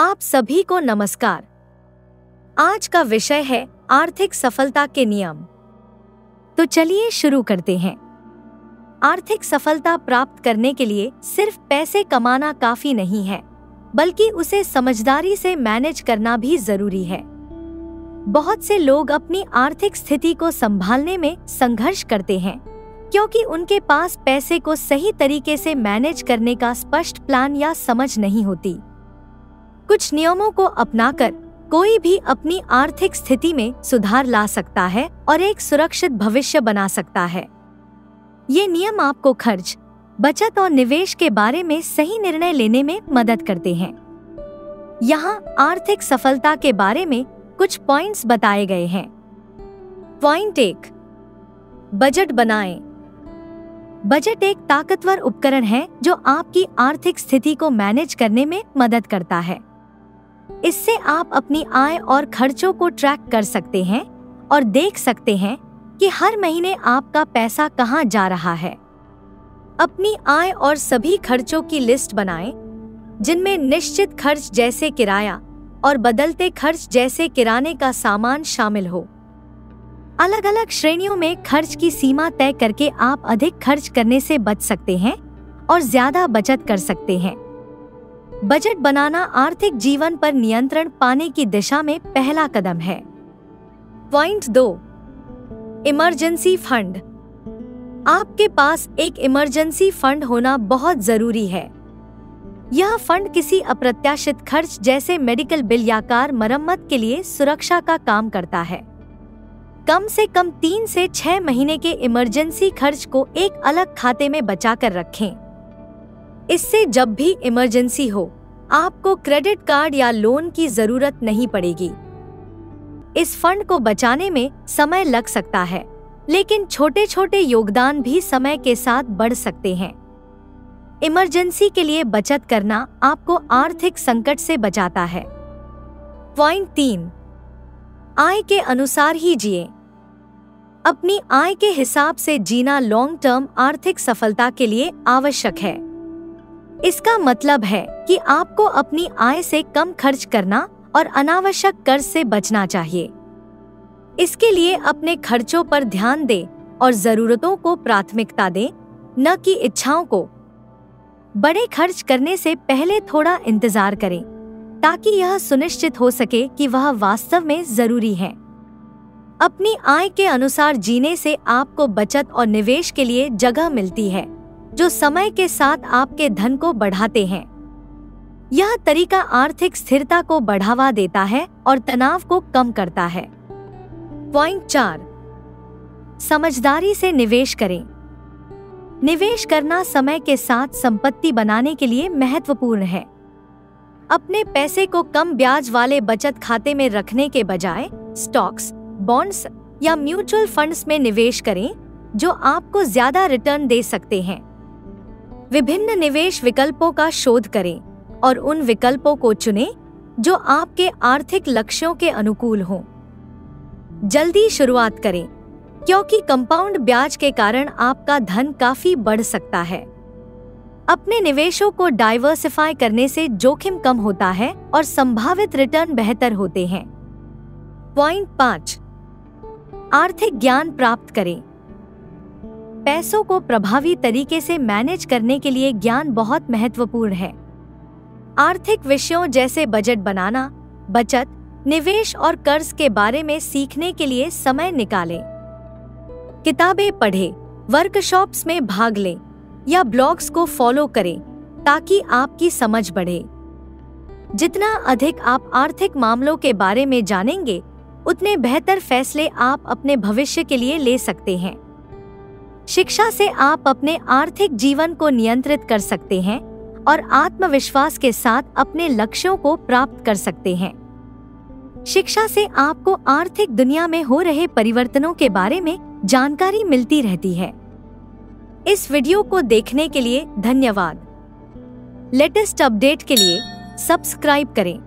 आप सभी को नमस्कार। आज का विषय है आर्थिक सफलता के नियम। तो चलिए शुरू करते हैं। आर्थिक सफलता प्राप्त करने के लिए सिर्फ पैसे कमाना काफी नहीं है, बल्कि उसे समझदारी से मैनेज करना भी जरूरी है। बहुत से लोग अपनी आर्थिक स्थिति को संभालने में संघर्ष करते हैं, क्योंकि उनके पास पैसे को सही तरीके से मैनेज करने का स्पष्ट प्लान या समझ नहीं होती। कुछ नियमों को अपनाकर कोई भी अपनी आर्थिक स्थिति में सुधार ला सकता है और एक सुरक्षित भविष्य बना सकता है। ये नियम आपको खर्च, बचत और निवेश के बारे में सही निर्णय लेने में मदद करते हैं। यहाँ आर्थिक सफलता के बारे में कुछ पॉइंट्स बताए गए हैं। पॉइंट 1, बजट बनाएं। बजट एक ताकतवर उपकरण है जो आपकी आर्थिक स्थिति को मैनेज करने में मदद करता है। इससे आप अपनी आय और खर्चों को ट्रैक कर सकते हैं और देख सकते हैं कि हर महीने आपका पैसा कहां जा रहा है। अपनी आय और सभी खर्चों की लिस्ट बनाएं, जिनमें निश्चित खर्च जैसे किराया और बदलते खर्च जैसे किराने का सामान शामिल हो। अलग अलग श्रेणियों में खर्च की सीमा तय करके आप अधिक खर्च करने से बच सकते हैं और ज्यादा बचत कर सकते हैं। बजट बनाना आर्थिक जीवन पर नियंत्रण पाने की दिशा में पहला कदम है। Point 2, emergency fund. आपके पास एक इमरजेंसी फंड होना बहुत जरूरी है। यह फंड किसी अप्रत्याशित खर्च जैसे मेडिकल बिल या कार मरम्मत के लिए सुरक्षा का काम करता है। कम से कम 3 से 6 महीने के इमरजेंसी खर्च को एक अलग खाते में बचाकर रखें। इससे जब भी इमरजेंसी हो, आपको क्रेडिट कार्ड या लोन की जरूरत नहीं पड़ेगी। इस फंड को बचाने में समय लग सकता है, लेकिन छोटे छोटे योगदान भी समय के साथ बढ़ सकते हैं। इमरजेंसी के लिए बचत करना आपको आर्थिक संकट से बचाता है। पॉइंट 3, आय के अनुसार ही जिए। अपनी आय के हिसाब से जीना लॉन्ग टर्म आर्थिक सफलता के लिए आवश्यक है। इसका मतलब है कि आपको अपनी आय से कम खर्च करना और अनावश्यक कर्ज से बचना चाहिए। इसके लिए अपने खर्चों पर ध्यान दें और जरूरतों को प्राथमिकता दें, न कि इच्छाओं को। बड़े खर्च करने से पहले थोड़ा इंतजार करें, ताकि यह सुनिश्चित हो सके कि वह वास्तव में जरूरी है। अपनी आय के अनुसार जीने से आपको बचत और निवेश के लिए जगह मिलती है, जो समय के साथ आपके धन को बढ़ाते हैं। यह तरीका आर्थिक स्थिरता को बढ़ावा देता है और तनाव को कम करता है। पॉइंट 4, समझदारी से निवेश करें। निवेश करना समय के साथ संपत्ति बनाने के लिए महत्वपूर्ण है। अपने पैसे को कम ब्याज वाले बचत खाते में रखने के बजाय स्टॉक्स, बॉन्ड्स या म्यूचुअल फंड्स में निवेश करें, जो आपको ज्यादा रिटर्न दे सकते हैं। विभिन्न निवेश विकल्पों का शोध करें और उन विकल्पों को चुनें जो आपके आर्थिक लक्ष्यों के अनुकूल हों। जल्दी शुरुआत करें, क्योंकि कंपाउंड ब्याज के कारण आपका धन काफी बढ़ सकता है। अपने निवेशों को डाइवर्सिफाई करने से जोखिम कम होता है और संभावित रिटर्न बेहतर होते हैं। पॉइंट 5, आर्थिक ज्ञान प्राप्त करें। पैसों को प्रभावी तरीके से मैनेज करने के लिए ज्ञान बहुत महत्वपूर्ण है। आर्थिक विषयों जैसे बजट बनाना, बचत, निवेश और कर्ज के बारे में सीखने के लिए समय निकालें। किताबें पढ़ें, वर्कशॉप्स में भाग लें या ब्लॉग्स को फॉलो करें, ताकि आपकी समझ बढ़े। जितना अधिक आप आर्थिक मामलों के बारे में जानेंगे, उतने बेहतर फैसले आप अपने भविष्य के लिए ले सकते हैं। शिक्षा से आप अपने आर्थिक जीवन को नियंत्रित कर सकते हैं और आत्मविश्वास के साथ अपने लक्ष्यों को प्राप्त कर सकते हैं। शिक्षा से आपको आर्थिक दुनिया में हो रहे परिवर्तनों के बारे में जानकारी मिलती रहती है। इस वीडियो को देखने के लिए धन्यवाद। लेटेस्ट अपडेट के लिए सब्सक्राइब करें।